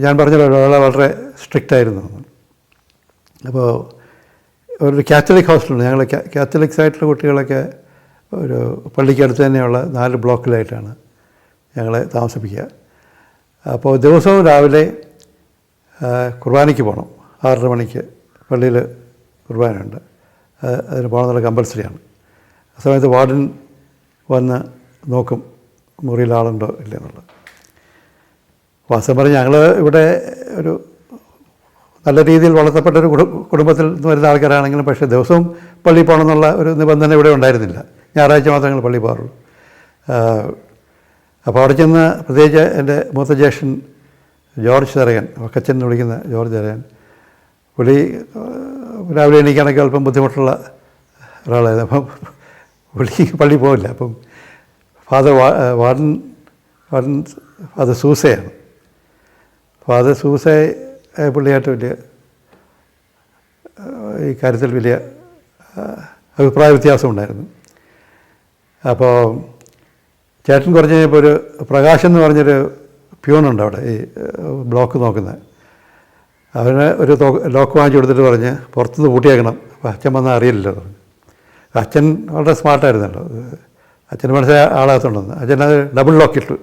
ഞാൻ പറഞ്ഞല്ലോ വളരെ സ്ട്രിക്റ്റായിരുന്നു. അപ്പോൾ ഒരു കാത്തലിക് ഹോസ്റ്റലുണ്ട്. ഞങ്ങൾ കാത്തലിക്സ് ആയിട്ടുള്ള കുട്ടികളൊക്കെ ഒരു പള്ളിക്കടുത്ത് തന്നെയുള്ള 4 ബ്ലോക്കിലായിട്ടാണ് ഞങ്ങളെ താമസിപ്പിക്കുക. അപ്പോൾ ദിവസവും രാവിലെ കുർബാനയ്ക്ക് പോകണം. 6:30 മണിക്ക് പള്ളിയിൽ കുർബാനയുണ്ട്. അതിന് പോകണമെന്നുള്ള കമ്പൽസറിയാണ്. ആ സമയത്ത് വാർഡൻ വന്ന് നോക്കും മുറിയിൽ ആളുണ്ടോ ഇല്ലെന്നുള്ളത്. വാസ്തവം പറഞ്ഞ് ഞങ്ങൾ ഇവിടെ ഒരു നല്ല രീതിയിൽ വളർത്തപ്പെട്ടൊരു കുടുംബത്തിൽ നിന്ന് വരുന്ന ആൾക്കാരാണെങ്കിലും പക്ഷേ ദിവസവും പള്ളിയിൽ പോകണമെന്നുള്ള ഒരു നിബന്ധന ഇവിടെ ഉണ്ടായിരുന്നില്ല. ഞായറാഴ്ച മാത്രമേ ഞങ്ങൾ പള്ളിയിൽ പോകാറുള്ളൂ. അപ്പോൾ അവിടെ ചെന്ന് പ്രത്യേകിച്ച് എൻ്റെ മൂത്ത ജ്യേഷ്ഠൻ ജോർജ് ചെറിയൻ, വക്കച്ചൻ എന്ന് വിളിക്കുന്ന ജോർജ് ചെറിയൻ, പുള്ളി രാവിലെ എണീക്കാനൊക്കെ അല്പം ബുദ്ധിമുട്ടുള്ള ഒരാളായിരുന്നു. അപ്പം പുള്ളി പള്ളിയിൽ പോകില്ല. അപ്പം വാർഡൻ ഫാദർ സൂസയാണ്. ഫാദർ സൂസെ പുള്ളിയായിട്ട് വലിയ ഈ കാര്യത്തിൽ വലിയ അഭിപ്രായ വ്യത്യാസമുണ്ടായിരുന്നു. അപ്പോൾ ചേട്ടൻ കുറച്ച് കഴിഞ്ഞപ്പോൾ ഒരു പ്രകാശൻ എന്ന് പറഞ്ഞൊരു പ്യൂണുണ്ട് അവിടെ ഈ ബ്ലോക്ക് നോക്കുന്നത്. അവന് ഒരു ലോക്ക് വാങ്ങിച്ചു കൊടുത്തിട്ട് പറഞ്ഞ് പുറത്തുനിന്ന് പൂട്ടിയേക്കണം, അപ്പോൾ അച്ഛൻ വന്നാൽ അറിയില്ലല്ലോ പറഞ്ഞു. അച്ഛൻ വളരെ സ്മാർട്ടായിരുന്നല്ലോ, അച്ഛൻ മനസ്സിലായ ആളാകത്തുണ്ടെന്ന്. അച്ഛൻ അത് ഡബിൾ ലോക്കിട്ടു.